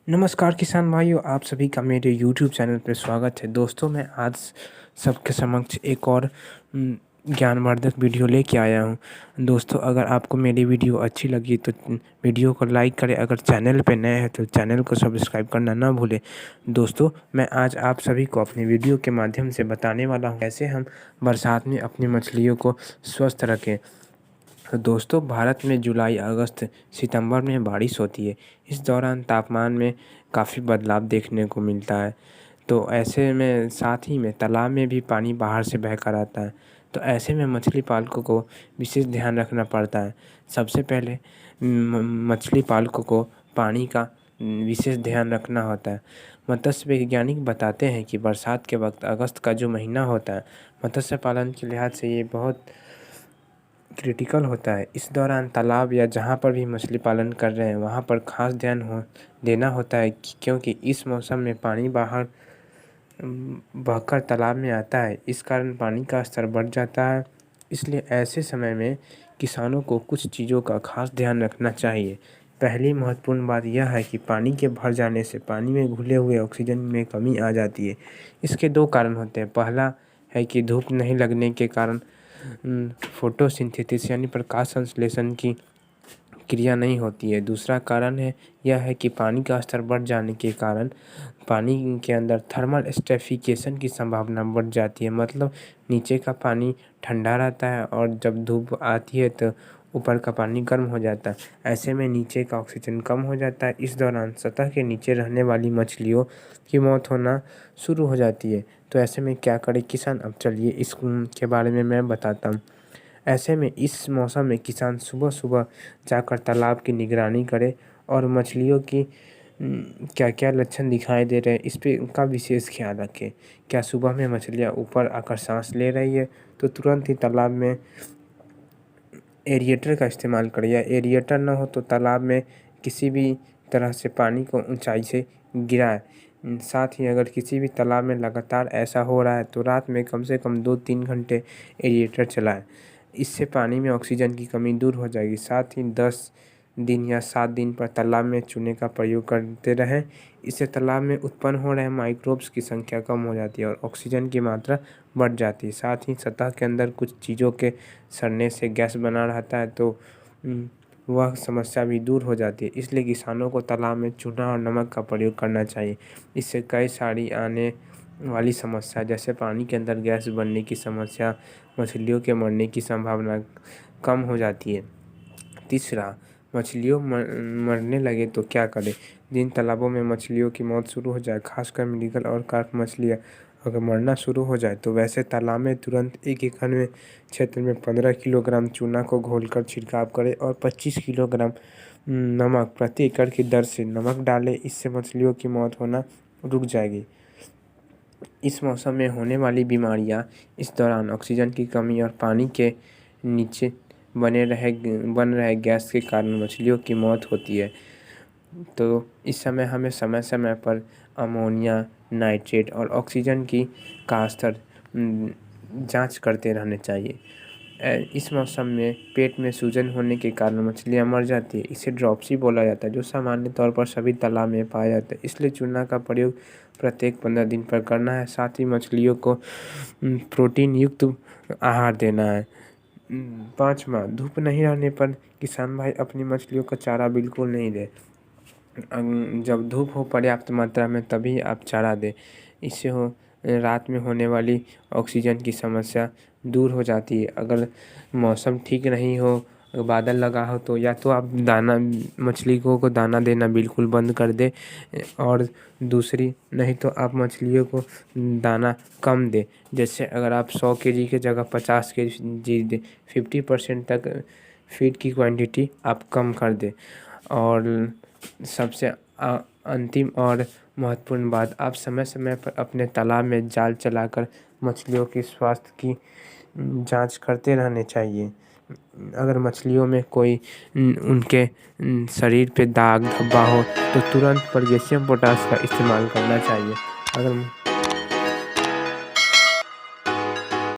नमस्कार किसान भाइयों, आप सभी का मेरे YouTube चैनल पर स्वागत है। दोस्तों, मैं आज सबके समक्ष एक और ज्ञानवर्धक वीडियो लेके आया हूं। दोस्तों, अगर आपको मेरी वीडियो अच्छी लगी तो वीडियो को लाइक करें। अगर चैनल पे नए हैं तो चैनल को सब्सक्राइब करना ना भूलें। दोस्तों, मैं आज आप सभी को अपनी वीडियो के माध्यम से बताने वाला हूँ कैसे हम बरसात में अपनी मछलियों को स्वस्थ रखें। तो दोस्तों, भारत में जुलाई, अगस्त, सितंबर में बारिश होती है। इस दौरान तापमान में काफ़ी बदलाव देखने को मिलता है। तो ऐसे में साथ ही में तालाब में भी पानी बाहर से बहकर आता है। तो ऐसे में मछली पालकों को विशेष ध्यान रखना पड़ता है। सबसे पहले मछली पालकों को पानी का विशेष ध्यान रखना होता है। मत्स्य वैज्ञानिक बताते हैं कि बरसात के वक्त अगस्त का जो महीना होता है, मत्स्य पालन के लिहाज से ये बहुत क्रिटिकल होता है। इस दौरान तालाब या जहाँ पर भी मछली पालन कर रहे हैं वहाँ पर खास ध्यान देना होता है क्योंकि इस मौसम में पानी बाहर बहकर तालाब में आता है। इस कारण पानी का स्तर बढ़ जाता है। इसलिए ऐसे समय में किसानों को कुछ चीज़ों का खास ध्यान रखना चाहिए। पहली महत्वपूर्ण बात यह है कि पानी के भर जाने से पानी में घुले हुए ऑक्सीजन में कमी आ जाती है। इसके दो कारण होते हैं। पहला है कि धूप नहीं लगने के कारण फोटोसिंथेसिस यानी प्रकाश संश्लेषण की क्रिया नहीं होती है। दूसरा कारण यह है कि पानी का स्तर बढ़ जाने के कारण पानी के अंदर थर्मल स्टेफिकेशन की संभावना बढ़ जाती है। मतलब नीचे का पानी ठंडा रहता है और जब धूप आती है तो ऊपर का पानी गर्म हो जाता है। ऐसे में नीचे का ऑक्सीजन कम हो जाता है। इस दौरान सतह के नीचे रहने वाली मछलियों की मौत होना शुरू हो जाती है। तो ऐसे में क्या करे किसान? अब चलिए इसके बारे में मैं बताता हूँ। ऐसे में इस मौसम में किसान सुबह सुबह जाकर तालाब की निगरानी करे और मछलियों की क्या क्या लक्षण दिखाई दे रहे हैं इस पे उनका विशेष ख्याल रखें। क्या सुबह में मछलियाँ ऊपर आकर सांस ले रही है तो तुरंत ही तालाब में एरिएटर का इस्तेमाल करें, या एरिएटर ना हो तो तालाब में किसी भी तरह से पानी को ऊंचाई से गिराए। साथ ही अगर किसी भी तालाब में लगातार ऐसा हो रहा है तो रात में कम से कम 2-3 घंटे एरिएटर चलाएं। इससे पानी में ऑक्सीजन की कमी दूर हो जाएगी। साथ ही 10 दिन या 7 दिन पर तालाब में चूने का प्रयोग करते रहें। इससे तालाब में उत्पन्न हो रहे माइक्रोब्स की संख्या कम हो जाती है और ऑक्सीजन की मात्रा बढ़ जाती है। साथ ही सतह के अंदर कुछ चीज़ों के सड़ने से गैस बना रहता है तो वह समस्या भी दूर हो जाती है। इसलिए किसानों को तालाब में चूना और नमक का प्रयोग करना चाहिए। इससे कई सारी आने वाली समस्या जैसे पानी के अंदर गैस बनने की समस्या, मछलियों के मरने की संभावना कम हो जाती है। तीसरा, मछलियों मरने लगे तो क्या करें? जिन तालाबों में मछलियों की मौत शुरू हो जाए, खासकर मृगल और कार्प मछलियाँ अगर मरना शुरू हो जाए तो वैसे तालाब में तुरंत 1 एकड़ में क्षेत्र में 15 किलोग्राम चूना को घोलकर छिड़काव करें और 25 किलोग्राम नमक प्रति एकड़ की दर से नमक डालें। इससे मछलियों की मौत होना रुक जाएगी। इस मौसम में होने वाली बीमारियां इस दौरान ऑक्सीजन की कमी और पानी के नीचे बन रहे गैस के कारण मछलियों की मौत होती है। तो इस समय हमें समय समय पर अमोनिया, नाइट्रेट और ऑक्सीजन की का स्तर जांच करते रहने चाहिए। इस मौसम में पेट में सूजन होने के कारण मछलियां मर जाती है। इसे ड्रॉपसी बोला जाता है जो सामान्य तौर पर सभी तालाब में पाया जाता है। इसलिए चूना का प्रयोग प्रत्येक 15 दिन पर करना है। साथ ही मछलियों को प्रोटीन युक्त आहार देना है। पाँचवा, धूप नहीं रहने पर किसान भाई अपनी मछलियों का चारा बिल्कुल नहीं दे। जब धूप हो पर्याप्त मात्रा में तभी आप चारा दें। इससे रात में होने वाली ऑक्सीजन की समस्या दूर हो जाती है। अगर मौसम ठीक नहीं हो, बादल लगा हो तो या तो आप दाना मछली को दाना देना बिल्कुल बंद कर दें और दूसरी नहीं तो आप मछलियों को दाना कम दें। जैसे अगर आप 100 केजी की जगह 50 केजी दें, 50% तक फीड की क्वांटिटी आप कम कर दें। और सबसे अंतिम और महत्वपूर्ण बात, आप समय समय पर अपने तालाब में जाल चलाकर मछलियों के स्वास्थ्य की जांच करते रहने चाहिए। अगर मछलियों में कोई उनके शरीर पे दाग धब्बा हो तो तुरंत पोटेशियम पोटाश का इस्तेमाल करना चाहिए। अगर